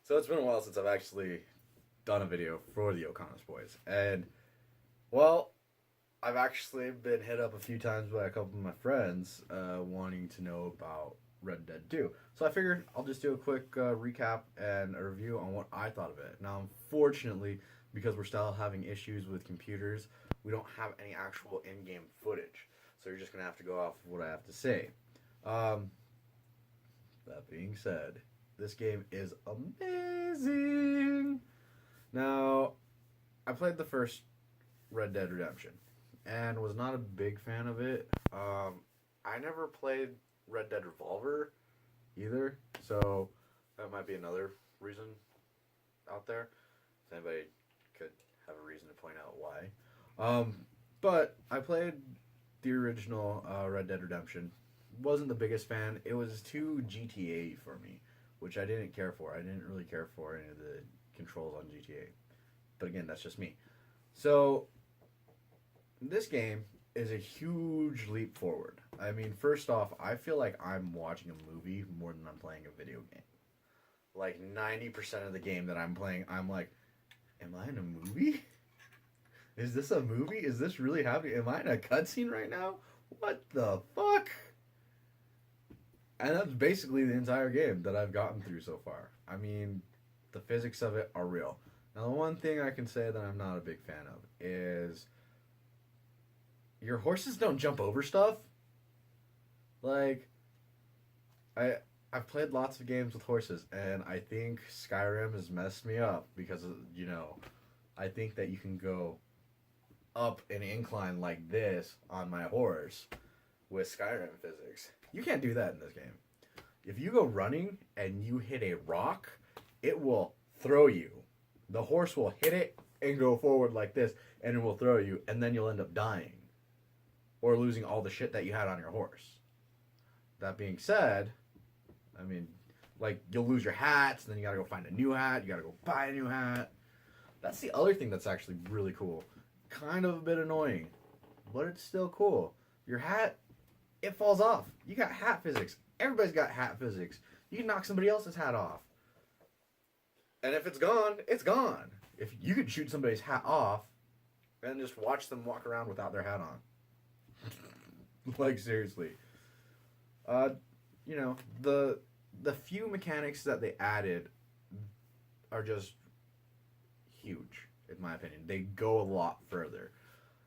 So it's been a while since I've actually done a video for the O'Connor's Boys. And, well, I've actually been hit up a few times by a couple of my friends wanting to know about Red Dead 2. So I figured I'll just do a quick recap and a review on what I thought of it. Now, unfortunately, because we're still having issues with computers, we don't have any actual in-game footage. So you're just going to have to go off of what I have to say. Um, that being said, this game is amazing. Now, I played the first Red Dead Redemption and was not a big fan of it. I never played Red Dead Revolver either, so that might be another reason out there. If anybody could have a reason to point out why. But I played the original Red Dead Redemption. Wasn't the biggest fan. It was too GTA for me, which I didn't care for. I didn't really care for any of the controls on GTA. But again, that's just me. So, this game is a huge leap forward. I mean, first off, I feel like I'm watching a movie more than I'm playing a video game. Like 90% of the game that I'm playing, I'm like, am I in a movie? Is this a movie? Is this really happening? Am I in a cutscene right now? What the fuck? And that's basically the entire game that I've gotten through so far. I mean, the physics of it are real. Now, the one thing I can say that I'm not a big fan of is your horses don't jump over stuff. Like, I've played lots of games with horses, and I think Skyrim has messed me up because, I think that you can go up an incline like this on my horse with Skyrim physics. You can't do that in this game. If you go running and you hit a rock, it will throw you. The horse will hit it and go forward like this, and it will throw you, and then you'll end up dying. Or losing all the shit that you had on your horse. That being said, I mean, like, you'll lose your hats, and then you gotta go find a new hat, you gotta go buy a new hat. That's the other thing that's actually really cool. Kind of a bit annoying, but it's still cool. Your hat, it falls off. You got hat physics. Everybody's got hat physics. You can knock somebody else's hat off. And if it's gone, it's gone. If you could shoot somebody's hat off and just watch them walk around without their hat on. Like, seriously. The few mechanics that they added are just huge, in my opinion. They go a lot further.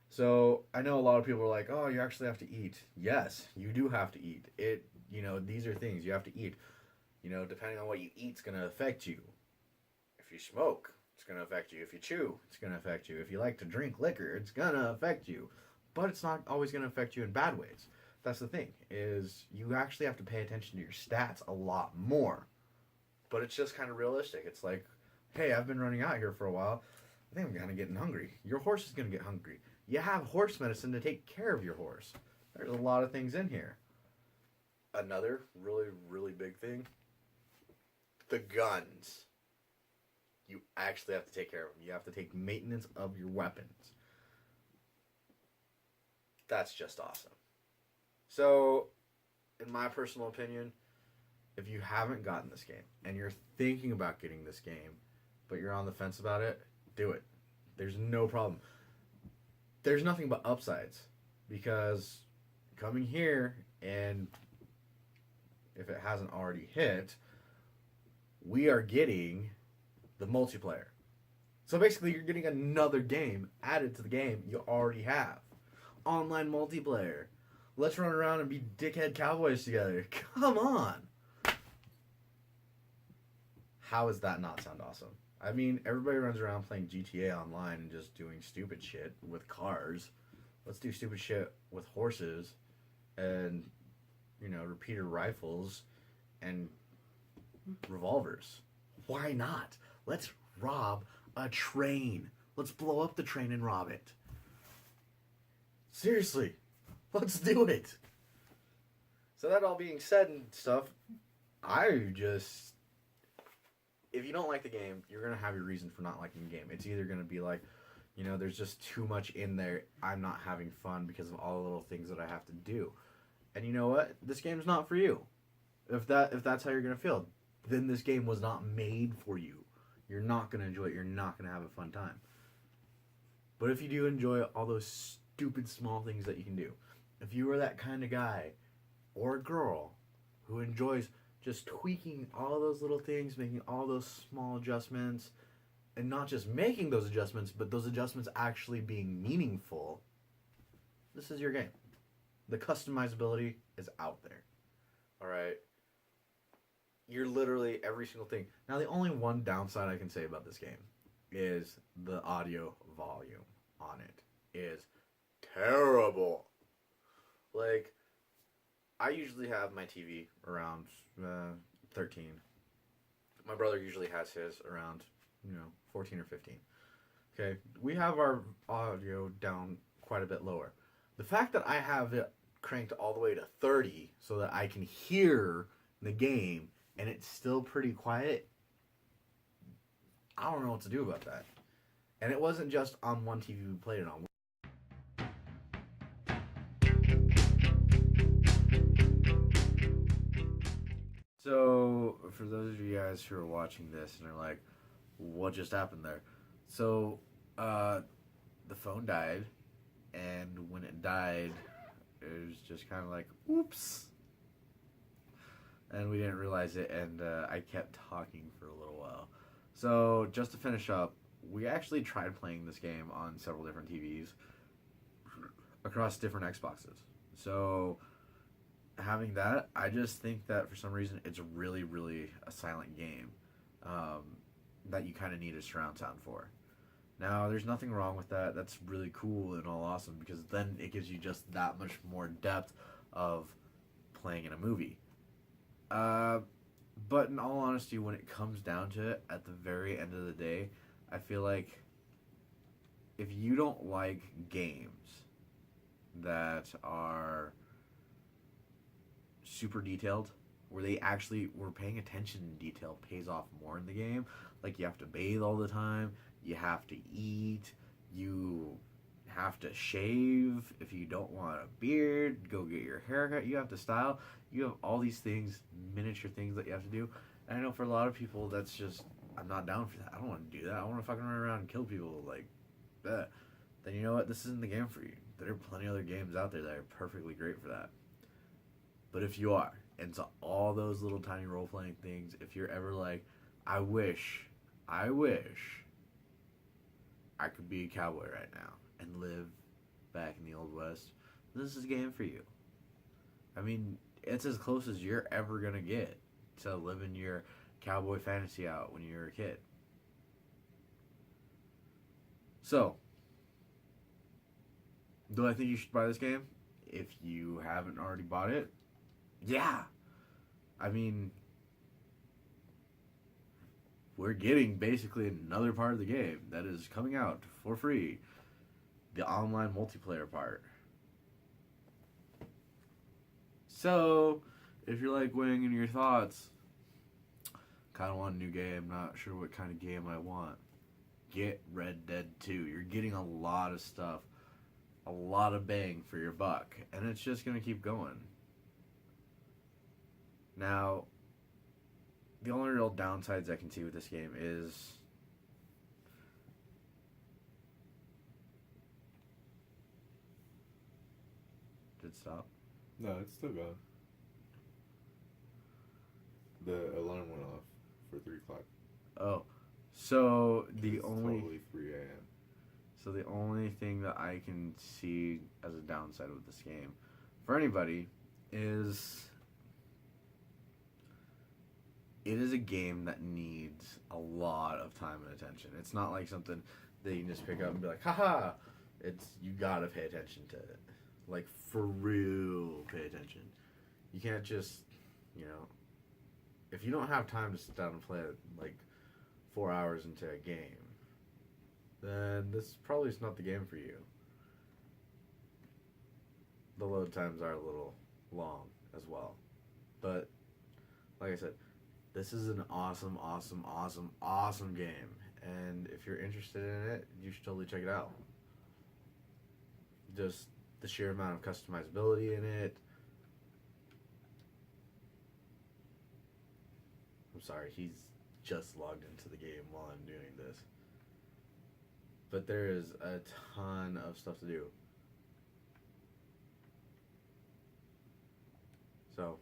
So, I know a lot of people are like, oh, you actually have to eat. Yes, you do have to eat. These are things you have to eat. Depending on what you eat, it's going to affect you. If you smoke, it's going to affect you. If you chew, it's going to affect you. If you like to drink liquor, it's going to affect you. But it's not always going to affect you in bad ways. That's the thing, is you actually have to pay attention to your stats a lot more. But it's just kind of realistic. It's like, hey, I've been running out here for a while. I think I'm kind of getting hungry. Your horse is going to get hungry. You have horse medicine to take care of your horse. There's a lot of things in here. Another really, really big thing, the guns. You actually have to take care of them. You have to take maintenance of your weapons. That's just awesome. So, in my personal opinion, if you haven't gotten this game and you're thinking about getting this game, but you're on the fence about it, do it. There's no problem. There's nothing but upsides, because coming here, and if it hasn't already hit, we are getting the multiplayer. So basically, you're getting another game added to the game you already have. Online multiplayer. Let's run around and be dickhead cowboys together. Come on. How does that not sound awesome? I mean, everybody runs around playing GTA Online and just doing stupid shit with cars. Let's do stupid shit with horses and, repeater rifles and revolvers. Why not? Let's rob a train. Let's blow up the train and rob it. Seriously. Let's do it. So that all being said and stuff, if you don't like the game, you're going to have your reason for not liking the game. It's either going to be like, there's just too much in there. I'm not having fun because of all the little things that I have to do. And you know what? This game's not for you. If that's how you're going to feel, then this game was not made for you. You're not going to enjoy it. You're not going to have a fun time. But if you do enjoy all those stupid small things that you can do, if you are that kind of guy or girl who enjoys just tweaking all those little things, making all those small adjustments, and not just making those adjustments, but those adjustments actually being meaningful, this is your game. The customizability is out there. All right? You're literally every single thing. Now, the only one downside I can say about this game is the audio volume on it is terrible. Like, I usually have my TV around 13. My brother usually has his around, 14 or 15. Okay, we have our audio down quite a bit lower. The fact that I have it cranked all the way to 30 so that I can hear the game and it's still pretty quiet, I don't know what to do about that. And it wasn't just on one TV we played it on. So, for those of you guys who are watching this and are like, what just happened there? So, the phone died, and when it died, it was just kind of like, oops. And we didn't realize it, and I kept talking for a little while. So, just to finish up, we actually tried playing this game on several different TVs across different Xboxes. So, having that, I just think that for some reason it's really, really a silent game that you kind of need a surround sound for. Now, there's nothing wrong with that. That's really cool and all awesome because then it gives you just that much more depth of playing in a movie. But in all honesty, when it comes down to it, at the very end of the day, I feel like if you don't like games that are super detailed, where they actually were paying attention in detail pays off more in the game. Like you have to bathe all the time, you have to eat, you have to shave. If you don't want a beard, go get your haircut. You have to style. You have all these things, miniature things that you have to do. And I know for a lot of people, that's just, I'm not down for that. I don't want to do that. I want to fucking run around and kill people like that. Then you know what? This isn't the game for you. There are plenty of other games out there that are perfectly great for that. But if you are into all those little tiny role-playing things, if you're ever like, I wish I could be a cowboy right now and live back in the Old West, this is a game for you. I mean, it's as close as you're ever going to get to living your cowboy fantasy out when you're a kid. So, do I think you should buy this game? If you haven't already bought it, yeah. I mean, we're getting basically another part of the game that is coming out for free. The online multiplayer part. So, if you're like weighing in your thoughts, kind of want a new game, not sure what kind of game I want, get Red Dead 2. You're getting a lot of stuff, a lot of bang for your buck, and it's just going to keep going. Now, the only real downsides I can see with this game is did it stop? No, it's still going. The alarm went off for 3 o'clock. Oh, so It's totally 3 a.m. So the only thing that I can see as a downside with this game, for anybody, is it is a game that needs a lot of time and attention. It's not like something that you can just pick up and be like, haha. It's, you gotta pay attention to it. Like, for real, pay attention. You can't just, if you don't have time to sit down and play it, like, 4 hours into a game, then this probably is not the game for you. The load times are a little long as well. But, like I said, this is an awesome, awesome, awesome, awesome game. And if you're interested in it, you should totally check it out. Just the sheer amount of customizability in it. I'm sorry, he's just logged into the game while I'm doing this. But there is a ton of stuff to do. So,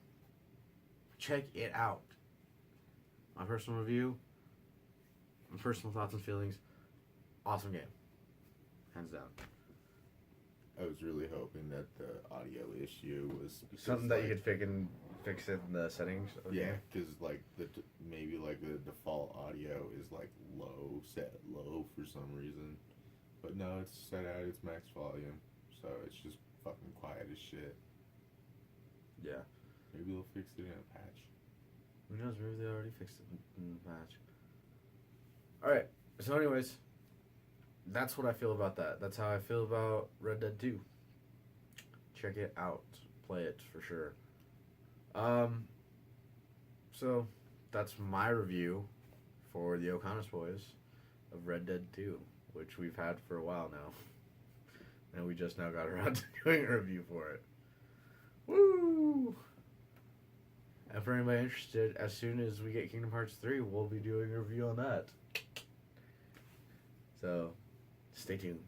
check it out. My personal review, my personal thoughts and feelings, awesome game. Hands down. I was really hoping that the audio issue was because, Something that you could fix in the settings. Yeah, because like maybe like the default audio is like set low for some reason, but no, it's set at its max volume, so it's just fucking quiet as shit. Yeah. Maybe they'll fix it in a patch. Who knows? Maybe they already fixed it in the patch. All right. So, anyways, that's what I feel about that. That's how I feel about Red Dead 2. Check it out. Play it for sure. So that's my review for the O'Connor's Boys of Red Dead 2, which we've had for a while now. And we just now got around to doing a review for it. Woo! And for anybody interested, as soon as we get Kingdom Hearts 3, we'll be doing a review on that. So, stay tuned.